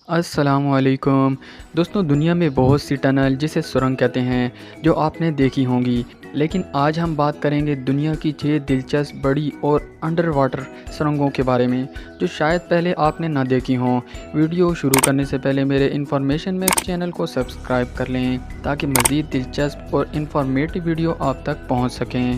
السلام علیکم دوستوں، دنیا میں بہت سی ٹنل جسے سرنگ کہتے ہیں جو آپ نے دیکھی ہوں گی، لیکن آج ہم بات کریں گے دنیا کی 6 دلچسپ بڑی اور انڈر واٹر سرنگوں کے بارے میں جو شاید پہلے آپ نے نہ دیکھی ہوں۔ ویڈیو شروع کرنے سے پہلے میرے انفارمیشن میکس چینل کو سبسکرائب کر لیں تاکہ مزید دلچسپ اور انفارمیٹیو ویڈیو آپ تک پہنچ سکیں۔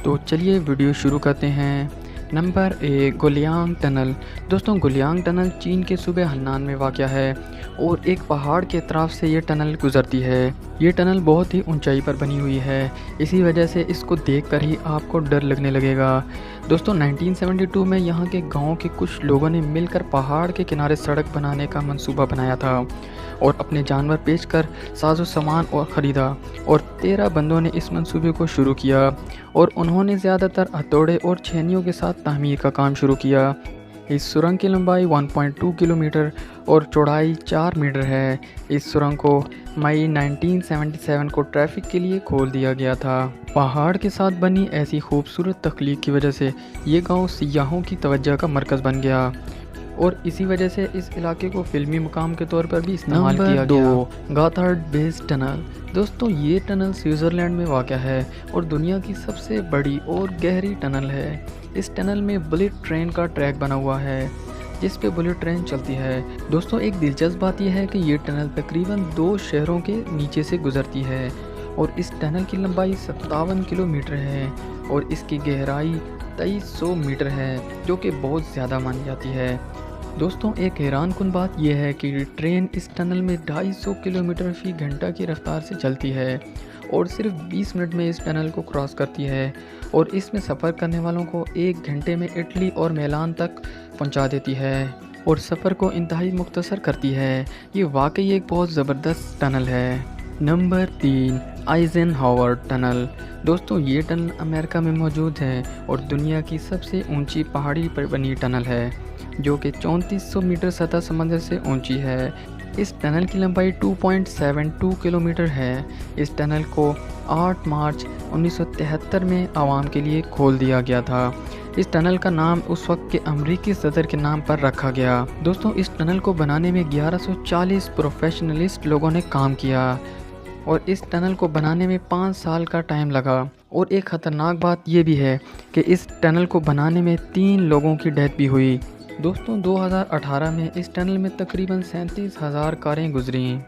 تو چلیے ویڈیو شروع کرتے ہیں۔ Number 1، Guoliang tunnel. دوستوں، گولیانگ ٹنل چین کے صوبے ہنان میں واقع ہے اور ایک پہاڑ کے اطراف سے یہ ٹنل گزرتی ہے۔ یہ ٹنل بہت ہی اونچائی پر بنی ہوئی ہے، اسی وجہ سے اس کو دیکھ کر ہی آپ کو ڈر لگنے لگے گا۔ دوستوں، 1972 میں یہاں کے گاؤں کے کچھ لوگوں نے مل کر پہاڑ کے کنارے سڑک بنانے کا منصوبہ بنایا تھا اور اپنے جانور بیچ کر ساز و سامان اور خریدا، اور 13 بندوں نے اس منصوبے کو شروع کیا اور انہوں نے زیادہ تر ہتھوڑے اور چھینیوں کے ساتھ تعمیر کا کام شروع کیا۔ اس سرنگ کی لمبائی 1.2 کلومیٹر اور چوڑائی 4 میٹر ہے۔ اس سرنگ کو مئی 1977 کو ٹریفک کے لیے کھول دیا گیا تھا۔ پہاڑ کے ساتھ بنی ایسی خوبصورت تخلیق کی وجہ سے یہ گاؤں سیاحوں کی توجہ کا مرکز بن گیا اور اسی وجہ سے اس علاقے کو فلمی مقام کے طور پر بھی استعمال کیا گیا۔ نمبر 2، گاتھارڈ بیس ٹنل۔ دوستوں، یہ ٹنل سوئٹزرلینڈ میں واقع ہے اور دنیا کی سب سے بڑی اور گہری ٹنل ہے۔ اس ٹنل میں بلٹ ٹرین کا ٹریک بنا ہوا ہے جس پہ بلٹ ٹرین چلتی ہے۔ دوستوں، ایک دلچسپ بات یہ ہے کہ یہ ٹنل تقریباً 2 شہروں کے نیچے سے گزرتی ہے اور اس ٹنل کی لمبائی 57 کلومیٹر ہے اور اس کی گہرائی 2300 میٹر ہے، جو کہ بہت زیادہ مانی جاتی ہے۔ دوستوں، ایک حیران کن بات یہ ہے کہ ٹرین اس ٹنل میں 250 کلومیٹر فی گھنٹہ کی رفتار سے چلتی ہے اور صرف 20 منٹ میں اس ٹنل کو کراس کرتی ہے اور اس میں سفر کرنے والوں کو 1 گھنٹے میں اٹلی اور میلان تک پہنچا دیتی ہے اور سفر کو انتہائی مختصر کرتی ہے۔ یہ واقعی ایک بہت زبردست ٹنل ہے۔ Number 3، آئزن ہاور tunnel. دوستوں، یہ ٹنل امریکہ میں موجود ہے اور دنیا کی سب سے اونچی پہاڑی پر بنی ٹنل ہے جو کہ 3400 میٹر سطح سمندر سے اونچی ہے۔ اس ٹنل کی لمبائی 2.72 کلومیٹر ہے۔ اس ٹنل کو 8 مارچ 1973 میں عوام کے لیے کھول دیا گیا تھا۔ اس ٹنل کا نام اس وقت کے امریکی صدر کے نام پر رکھا گیا۔ دوستوں، اس ٹنل کو بنانے میں 1140 پروفیشنلسٹ لوگوں نے کام کیا اور اس ٹنل کو بنانے میں 5 سال کا ٹائم لگا۔ اور ایک خطرناک بات یہ بھی ہے کہ اس ٹنل کو بنانے میں 3 لوگوں کی ڈیتھ بھی ہوئی۔ دوستوں، 2018 میں اس ٹنل میں تقریباً 37,000 کاریں گزریں۔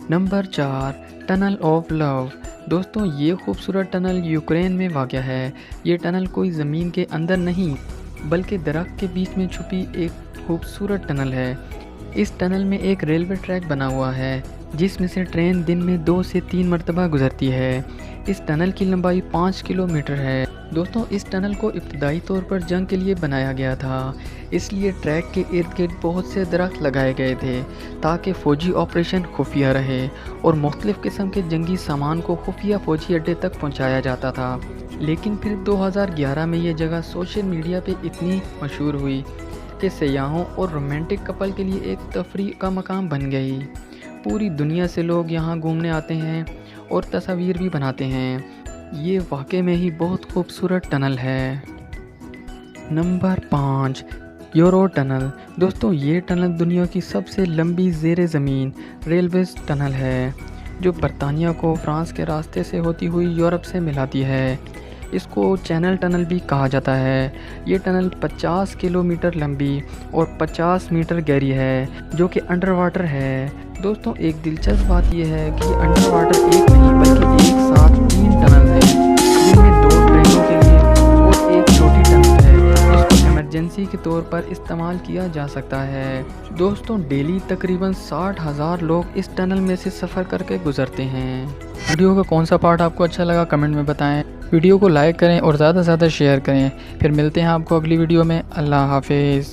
Number 4، tunnel of love. دوستوں، یہ خوبصورت ٹنل یوکرین میں واقع ہے۔ یہ ٹنل کوئی زمین کے اندر نہیں بلکہ درخت کے بیچ میں چھپی ایک خوبصورت ٹنل ہے۔ اس ٹنل میں ایک ریلوے ٹریک بنا ہوا ہے جس میں سے ٹرین دن میں 2 سے 3 مرتبہ گزرتی ہے۔ اس ٹنل کی لمبائی 5 کلومیٹر ہے۔ دوستوں، اس ٹنل کو ابتدائی طور پر جنگ کے لیے بنایا گیا تھا، اس لیے ٹریک کے ارد گرد بہت سے درخت لگائے گئے تھے تاکہ فوجی آپریشن خفیہ رہے اور مختلف قسم کے جنگی سامان کو خفیہ فوجی اڈے تک پہنچایا جاتا تھا۔ لیکن پھر 2011 میں یہ جگہ سوشل میڈیا پہ اتنی مشہور ہوئی کہ سیاحوں اور رومانٹک کپل کے لیے ایک تفریح کا مقام بن گئی۔ پوری دنیا سے لوگ یہاں گھومنے آتے ہیں اور تصاویر بھی بناتے ہیں۔ یہ واقعے میں ہی بہت خوبصورت ٹنل ہے۔ Number 5، euro tunnel. دوستوں، یہ ٹنل دنیا کی سب سے لمبی زیر زمین ریلویز ٹنل ہے جو برطانیہ کو فرانس کے راستے سے ہوتی ہوئی یورپ سے ملاتی ہے۔ اس کو چینل ٹنل بھی کہا جاتا ہے۔ یہ ٹنل 50 کلومیٹر لمبی اور 50 میٹر گہری ہے جو کہ انڈر واٹر ہے۔ دوستوں، ایک دلچسپ بات یہ ہے کہ انڈر واٹر ایک نہیں بلکہ ایک ساتھ 3 ٹنل ہیں جن میں 2 ٹرینوں کے لیے اور ایک چھوٹی ٹنل ہے جس کو ایمرجنسی کے طور پر استعمال کیا جا سکتا ہے۔ دوستوں، ڈیلی تقریباً 60,000 لوگ اس ٹنل میں سے سفر کر کے گزرتے ہیں۔ ویڈیو کا کون سا پارٹ آپ کو اچھا لگا کمنٹ میں بتائیں۔ ویڈیو کو لائک کریں اور زیادہ سے زیادہ شیئر کریں۔ پھر ملتے ہیں آپ کو اگلی ویڈیو میں۔ اللہ حافظ۔